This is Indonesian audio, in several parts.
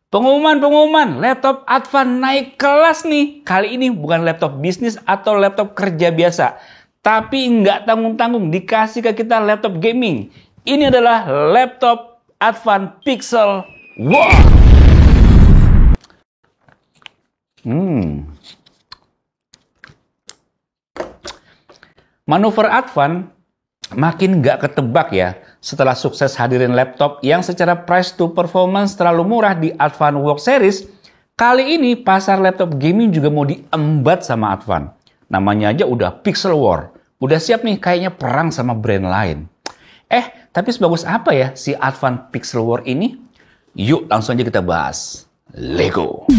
Pengumuman, laptop Advan naik kelas nih. Kali ini bukan laptop bisnis atau laptop kerja biasa. Tapi nggak tanggung-tanggung dikasih ke kita laptop gaming. Ini adalah laptop Advan Pixel War. Manuver Advan makin nggak ketebak ya. Setelah sukses hadirin laptop yang secara price to performance terlalu murah di Advan Work Series, kali ini pasar laptop gaming juga mau diembat sama Advan. Namanya aja udah Pixel War. Udah siap nih kayaknya perang sama brand lain. Tapi sebagus apa ya si Advan Pixel War ini? Yuk langsung aja kita bahas. Lego.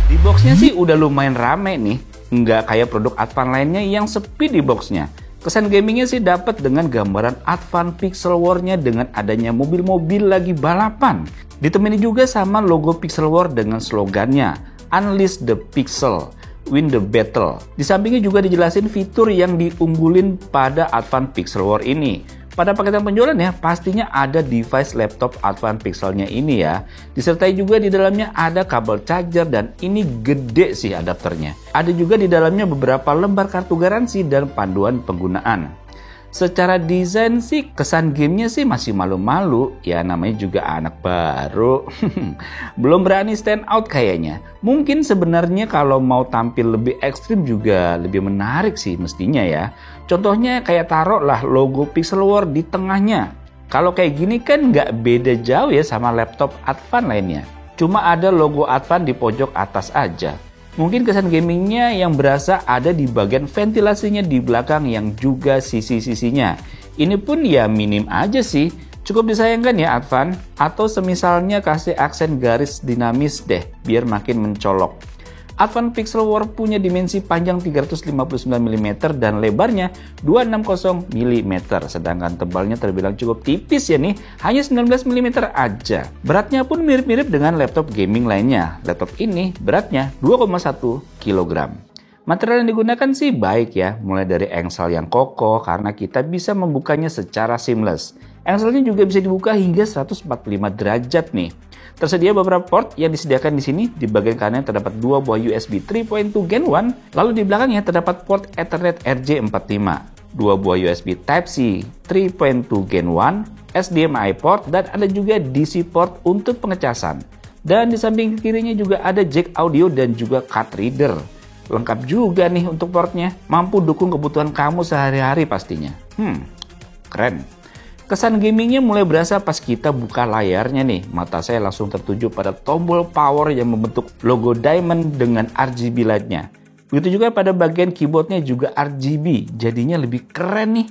Di boxnya sih udah lumayan rame nih, nggak kayak produk Advan lainnya yang sepi di boxnya. Kesan gamingnya sih dapat dengan gambaran Advan Pixel War-nya dengan adanya mobil-mobil lagi balapan. Ditemani juga sama logo Pixel War dengan slogannya Unleash the Pixel, Win the Battle. Di sampingnya juga dijelasin fitur yang diunggulin pada Advan Pixel War ini. Pada paketan penjualan ya, pastinya ada device laptop Advan Pixelnya ini ya. Disertai juga di dalamnya ada kabel charger dan ini gede sih adapternya. Ada juga di dalamnya beberapa lembar kartu garansi dan panduan penggunaan. Secara desain sih kesan gamenya sih masih malu-malu, ya namanya juga anak baru. Belum berani stand out kayaknya. Mungkin sebenarnya kalau mau tampil lebih ekstrim juga lebih menarik sih mestinya ya. Contohnya kayak taruh lah logo Pixel War di tengahnya. Kalau kayak gini kan nggak beda jauh ya sama laptop Advan lainnya. Cuma ada logo Advan di pojok atas aja. Mungkin kesan gamingnya yang berasa ada di bagian ventilasinya di belakang yang juga sisi-sisinya. Ini pun ya minim aja sih. Cukup disayangkan ya Advan. Atau semisalnya kasih aksen garis dinamis deh biar makin mencolok. Advan Pixel War punya dimensi panjang 359 mm dan lebarnya 260 mm. Sedangkan tebalnya terbilang cukup tipis ya nih, hanya 19 mm aja. Beratnya pun mirip-mirip dengan laptop gaming lainnya. Laptop ini beratnya 2,1 kg. Material yang digunakan sih baik ya, mulai dari engsel yang kokoh karena kita bisa membukanya secara seamless. Engselnya juga bisa dibuka hingga 145 derajat nih. Tersedia beberapa port yang disediakan di sini. Di bagian kanan terdapat dua buah USB 3.2 Gen 1, lalu di belakangnya terdapat port Ethernet RJ45, dua buah USB Type-C 3.2 Gen 1, HDMI port, dan ada juga DC port untuk pengecasan. Dan di samping kirinya juga ada jack audio dan juga card reader. Lengkap juga nih untuk portnya, mampu dukung kebutuhan kamu sehari-hari pastinya. Keren. Kesan gamingnya mulai berasa pas kita buka layarnya nih. Mata saya langsung tertuju pada tombol power yang membentuk logo diamond dengan RGB lightnya. Begitu juga pada bagian keyboardnya juga RGB, jadinya lebih keren nih.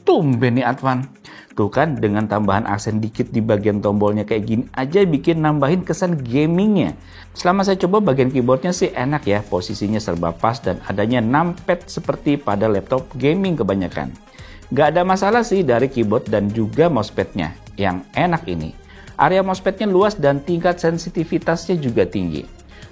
Tumben nih Advan. Tuh kan dengan tambahan aksen dikit di bagian tombolnya kayak gini aja bikin nambahin kesan gamingnya. Selama saya coba bagian keyboardnya sih enak ya, posisinya serba pas dan adanya numpad seperti pada laptop gaming kebanyakan. Gak ada masalah sih dari keyboard dan juga mousepadnya. Yang enak ini, area mousepadnya luas dan tingkat sensitivitasnya juga tinggi.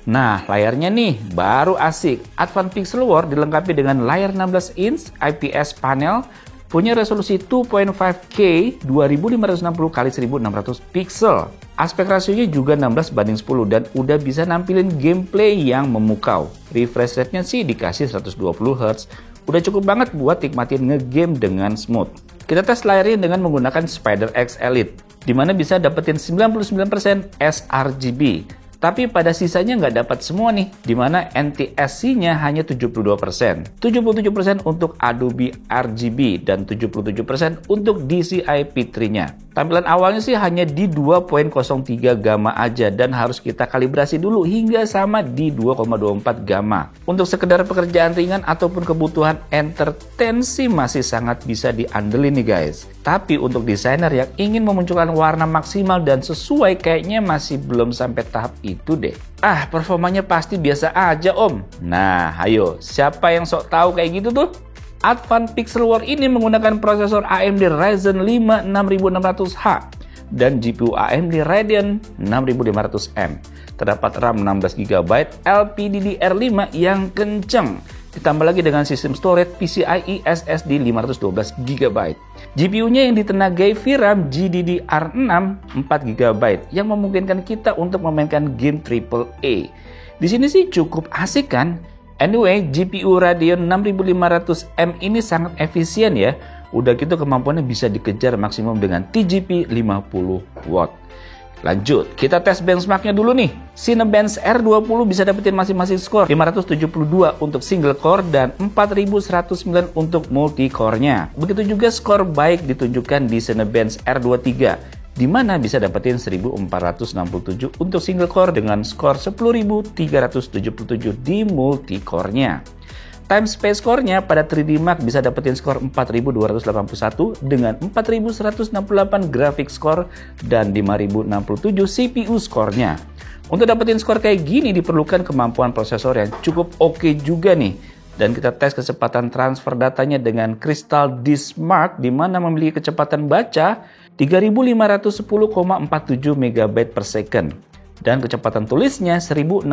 Nah, layarnya nih baru asik. Advan Pixel War dilengkapi dengan layar 16 inch IPS panel, punya resolusi 2.5K 2560x1600 pixel. Aspek rasionya juga 16:10 dan udah bisa nampilin gameplay yang memukau. Refresh rate-nya sih dikasih 120 Hz. Udah cukup banget buat nikmatin ngegame dengan smooth. Kita tes layarnya dengan menggunakan SpiderX Elite, dimana bisa dapetin 99% sRGB. Tapi pada sisanya nggak dapat semua nih, dimana NTSC-nya hanya 72%. 77% untuk Adobe RGB dan 77% untuk DCI P3-nya. Tampilan awalnya sih hanya di 2.03 gamma aja dan harus kita kalibrasi dulu hingga sama di 2,24 gamma. Untuk sekedar pekerjaan ringan ataupun kebutuhan entertain sih masih sangat bisa diandelin nih guys. Tapi untuk desainer yang ingin memunculkan warna maksimal dan sesuai kayaknya masih belum sampai tahap itu deh. Performanya pasti biasa aja om. Nah ayo, siapa yang sok tahu kayak gitu tuh? Advan Pixel War ini menggunakan prosesor AMD Ryzen 5 6600H dan GPU AMD Radeon 6500M. Terdapat RAM 16GB LPDDR5 yang kenceng. Ditambah lagi dengan sistem storage PCIe SSD 512 GB. GPU-nya yang ditenagai VRAM GDDR6 4 GB yang memungkinkan kita untuk memainkan game AAA. Di sini sih cukup asik kan? Anyway, GPU Radeon 6500M ini sangat efisien ya. Udah gitu kemampuannya bisa dikejar maksimum dengan TGP 50 watt. Lanjut, kita tes benchmarknya dulu nih. Cinebench R20 bisa dapetin masing-masing skor 572 untuk single core dan 4109 untuk multi core-nya. Begitu juga skor baik ditunjukkan di Cinebench R23, di mana bisa dapetin 1467 untuk single core dengan skor 10377 di multi core-nya. Time space score-nya pada 3D Mark bisa dapetin skor 4281 dengan 4168 graphic score dan 5067 CPU score-nya. Untuk dapetin skor kayak gini diperlukan kemampuan prosesor yang cukup oke juga nih. Dan kita tes kecepatan transfer datanya dengan Crystal Disk Mark di mana memiliki kecepatan baca 3510,47 MB per second. Dan kecepatan tulisnya 1664,80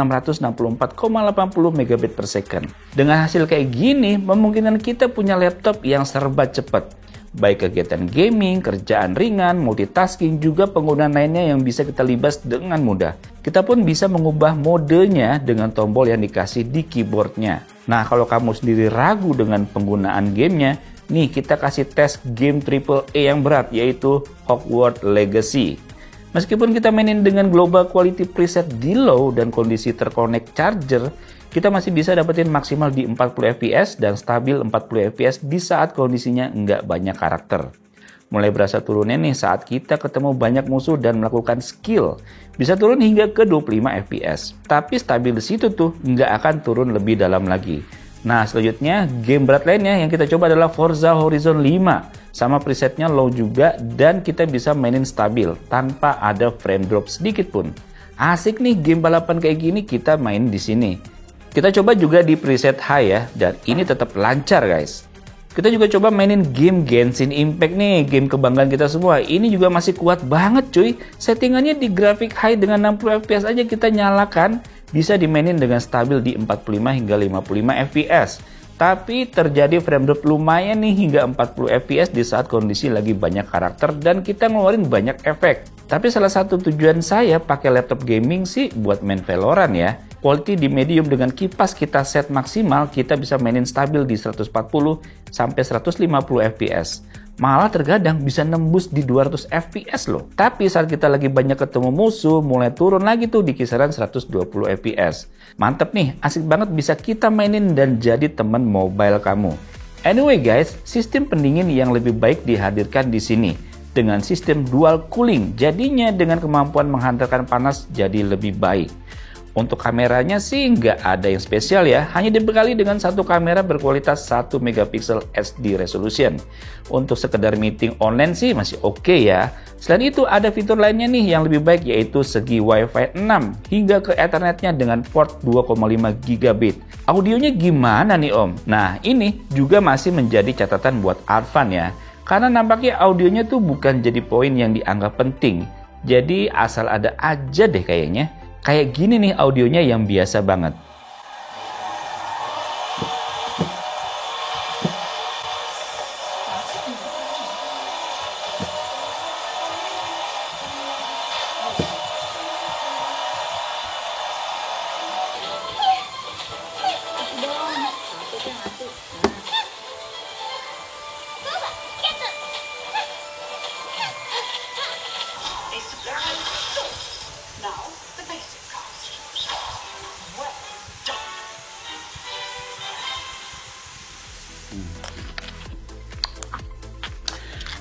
MB per second. Dengan hasil kayak gini, memungkinkan kita punya laptop yang serba cepat. Baik kegiatan gaming, kerjaan ringan, multitasking, juga penggunaan lainnya yang bisa kita libas dengan mudah. Kita pun bisa mengubah modenya dengan tombol yang dikasih di keyboardnya. Nah, kalau kamu sendiri ragu dengan penggunaan gamenya, nih kita kasih tes game AAA yang berat, yaitu Hogwarts Legacy. Meskipun kita mainin dengan global quality preset di low dan kondisi terconnect charger, kita masih bisa dapetin maksimal di 40 fps dan stabil 40 fps di saat kondisinya nggak banyak karakter. Mulai berasa turunnya nih saat kita ketemu banyak musuh dan melakukan skill. Bisa turun hingga ke 25 fps. Tapi stabil di situ tuh nggak akan turun lebih dalam lagi. Nah, selanjutnya game berat lainnya yang kita coba adalah Forza Horizon 5. Sama presetnya low juga dan kita bisa mainin stabil tanpa ada frame drop sedikit pun. Asik nih game balapan kayak gini kita main di sini. Kita coba juga di preset high ya dan ini tetap lancar guys. Kita juga coba mainin game Genshin Impact nih, game kebanggaan kita semua. Ini juga masih kuat banget cuy. Settingannya di grafik high dengan 60 fps aja kita nyalakan. Bisa dimainin dengan stabil di 45 hingga 55 fps. Tapi terjadi frame drop lumayan nih hingga 40 fps di saat kondisi lagi banyak karakter dan kita ngeluarin banyak efek. Tapi salah satu tujuan saya pakai laptop gaming sih buat main Valorant ya. Quality di medium dengan kipas kita set maksimal, kita bisa mainin stabil di 140 sampai 150 fps. Malah terkadang bisa nembus di 200 fps loh. Tapi saat kita lagi banyak ketemu musuh, mulai turun lagi tuh di kisaran 120 fps. Mantep nih, asik banget bisa kita mainin dan jadi teman mobile kamu. Anyway guys, sistem pendingin yang lebih baik dihadirkan di sini. Dengan sistem dual cooling, jadinya dengan kemampuan menghantarkan panas jadi lebih baik. Untuk kameranya sih nggak ada yang spesial ya, hanya dibekali dengan satu kamera berkualitas 1 megapiksel HD resolution. Untuk sekedar meeting online sih masih oke ya. Selain itu ada fitur lainnya nih yang lebih baik yaitu segi Wi-Fi 6 hingga ke Ethernetnya dengan port 2,5 gigabit. Audionya gimana nih Om? Nah ini juga masih menjadi catatan buat Advan ya. Karena nampaknya audionya tuh bukan jadi poin yang dianggap penting. Jadi asal ada aja deh kayaknya. Kayak gini nih audionya yang biasa banget.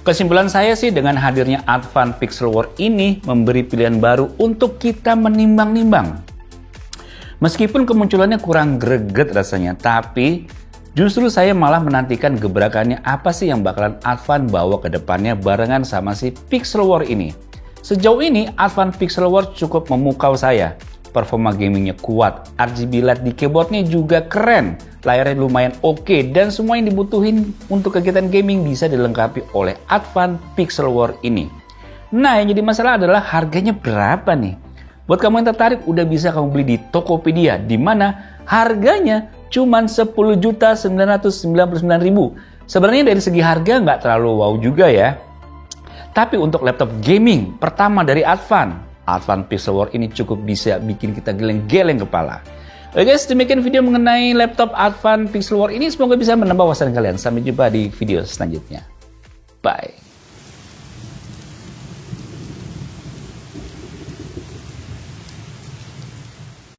Kesimpulan saya sih dengan hadirnya Advan Pixel War ini memberi pilihan baru untuk kita menimbang-nimbang. Meskipun kemunculannya kurang greget rasanya, tapi justru saya malah menantikan gebrakannya apa sih yang bakalan Advan bawa ke depannya barengan sama si Pixel War ini. Sejauh ini Advan Pixel War cukup memukau saya. Performa gamingnya kuat, RGB LED di keyboardnya juga keren, layarnya lumayan oke, dan semua yang dibutuhin untuk kegiatan gaming bisa dilengkapi oleh Advan Pixel War ini. Nah, yang jadi masalah adalah harganya berapa nih? Buat kamu yang tertarik, udah bisa kamu beli di Tokopedia, di mana harganya cuman 10.999.000. Sebenarnya dari segi harga nggak terlalu wow juga ya. Tapi untuk laptop gaming pertama dari Advan Pixel War ini cukup bisa bikin kita geleng-geleng kepala. Oke guys, demikian video mengenai laptop Advan Pixel War ini. Semoga bisa menambah wawasan kalian. Sampai jumpa di video selanjutnya. Bye.